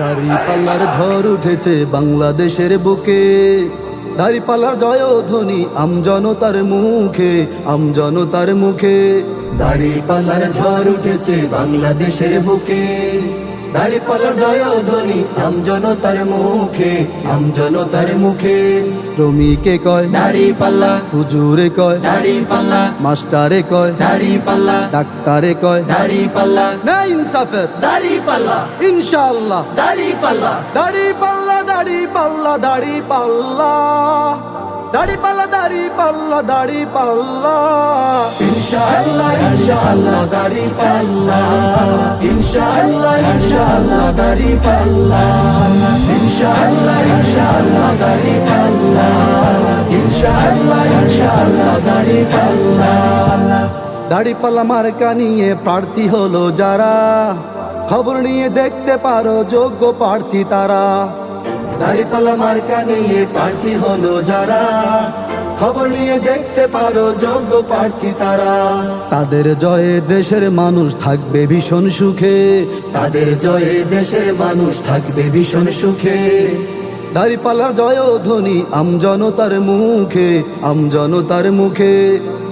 দাড়িপাল্লার ঝড় উঠেছে বাংলাদেশের বুকে, দাড়িপাল্লার জয়ধ্বনি আমজনতার মুখে, আমজনতার মুখে। দাড়িপাল্লার ঝড় উঠেছে বাংলাদেশের বুকে, দাড়িপাল্লার জয়ধ্বনি আমজনতার মুখে, আমজনতার মুখে। শ্রমিকে কয় দাড়িপাল্লা, হুজুরে কয় দাড়িপাল্লা, মাস্টারে কয় দাড়িপাল্লা, ডাক্তারে কয় দাড়িপাল্লা, না ইনসাফের দাড়িপাল্লা, ইনশাআল্লাহ। দাড়িপাল্লা, দাড়িপাল্লা দাড়িপাল্লা দাড়িপাল্লা, দাড়িপাল্লা দাড়িপাল্লা দাড়িপাল্লা, ইনশাআল্লাহ ইনশাআল্লাহ দাড়িপাল্লা, ইনশাআল্লাহ ইনশাআল্লাহ দাড়িপাল্লা, ইনশাআল্লাহ ইনশাআল্লাহ দাড়িপাল্লা, ইনশাআল্লাহ ইনশাআল্লাহ দাড়িপাল্লা। দাড়িপাল্লা মার্কা নিয়ে প্রার্থী হলো যারা, খবর নিয়ে দেখতে পারো যোগ্য প্রার্থী তারা। দাড়িপাল্লা মার্কা নিয়ে প্রার্থী হলো যারা, খবর নিয়ে দেখতে পারো যোগ্য প্রার্থী তারা। তাদের জয়ে দেশের মানুষ থাকবে ভীষণ সুখে, তাদের জয়ে দেশের মানুষ থাকবে ভীষণ সুখে। দাড়িপাল্লার জয়ধ্বনি আমজনতার মুখে, আমজনতার মুখে।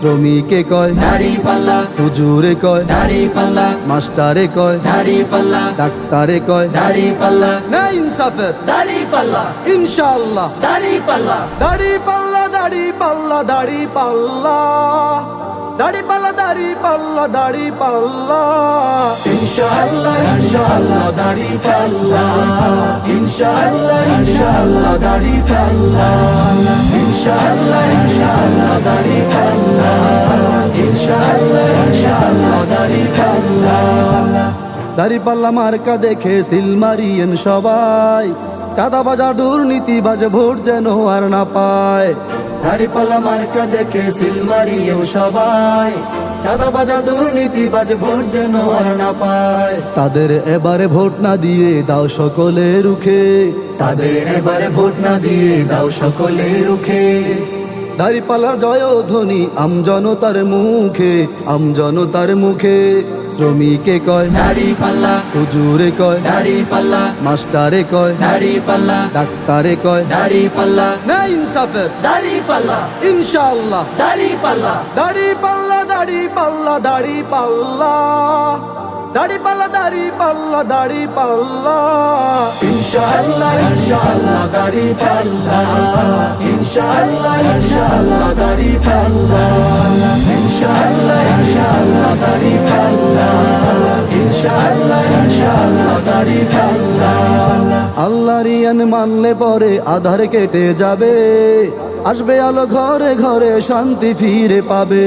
শ্রমিকে কয় দাড়িপাল্লা, হুজুরে কয় দাড়িপাল্লা, মাস্টারে কয় দাড়িপাল্লা, ডাক্তারে কয় দাড়িপাল্লা, না ইনসাফের দাড়িপাল্লা, ইনশাআল্লাহ। দাড়িপাল্লা, দাড়িপাল্লা দাড়িপাল্লা দাড়িপাল্লা, দাড়িপাল্লা দাড়িপাল্লা দাড়িপাল্লা, ইনশাআল্লাহ ইনশাআল্লাহ দাড়িপাল্লা, ইনশাআল্লাহ ইনশাআল্লাহ দাড়িপাল্লা, ইনশাআল্লাহ ইনশাআল্লাহ দাড়িপাল্লা, ইনশাআল্লাহ ইনশাআল্লাহ দাড়িপাল্লা। দাড়িপাল্লা মার্কা দেখে সিল মারিয়েন সবাই, চাঁদাবাজার দুর্নীতিবাজ ভোট যেন আর না পায়। দাড়িপাল্লা মার্কা দেখে সিল মারিয়েও সবাই, চাঁদাবাজার দুর্নীতিবাজ ভোট যেন আর না পায়। তাদের এবারে ভোট না দিয়ে দাও সকলে রুখে, তাদের এবারে ভোট না দিয়ে দাও সকলে রুখে। দাড়িপাল্লার জয়ধ্বনি আমজনতার মুখে, আমজনতার মুখে। শ্রমিকে কয় দাড়িপাল্লা, হুজুরে কয় দাড়িপাল্লা, মাস্টারে কয় দাড়িপাল্লা, ডাক্তারে কয় দাড়িপাল্লা, না ইনসাফের দাড়িপাল্লা, ইনশাআল্লাহ। দাড়িপাল্লা, দাড়িপাল্লা দাড়িপাল্লা দাড়িপাল্লা, দাড়িপাল্লা দাড়িপাল্লা দাড়িপাল্লা, ইনশাআল্লাহ ইনশাআল্লাহ দাড়িপাল্লা, ইনশাআল্লাহ ইনশাআল্লাহ দাড়িপাল্লা, ইনশাআল্লাহ ইনশাআল্লাহ দাড়িপাল্লা, ইনশাআল্লাহ ইনশাআল্লাহ দাড়িপাল্লা। আল্লাহর ইয়ান মানলে পরে আধার কেটে যাবে, আসবে আলো ঘরে ঘরে শান্তি ফিরে পাবে।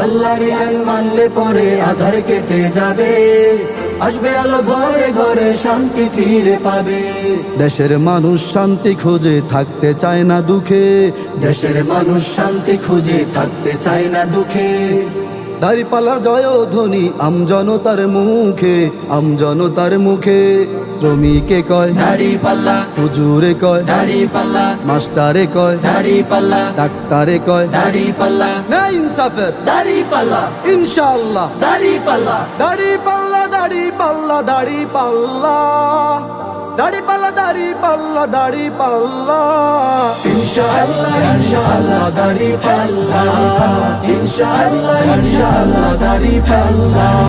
আল্লাহর আইন মানলে পরে আধার কেটে যাবে, আসবে আলো ঘরে ঘরে শান্তি ফিরে পাবে। দেশের মানুষ শান্তি খুঁজে থাকতে চায় না দুঃখে, দেশের মানুষ শান্তি খুঁজে থাকতে চায় না দুঃখে। দাড়িপাল্লার জয়ধ্বনি আমজনতার মুখে, আমজনতার মুখে। শ্রমিকে কয় দাড়িপাল্লা, হুজুরে কয় দাড়িপাল্লা, মাস্টারে কয় দাড়িপাল্লা, ডাক্তারে কয় দাড়িপাল্লা, না ইনসাফের দাড়িপাল্লা, ইনশাআল্লাহ। দাড়িপাল্লা, দাড়িপাল্লা দাড়িপাল্লা দাড়িপাল্লা, দাড়িপাল্লা দাড়িপাল্লা দাড়িপাল্লা, ইনশাআল্লাহ ইনশাআল্লাহ দাড়িপাল্লা, ইনশাআল্লাহ ইনশাআল্লাহ দাড়িপাল্লা।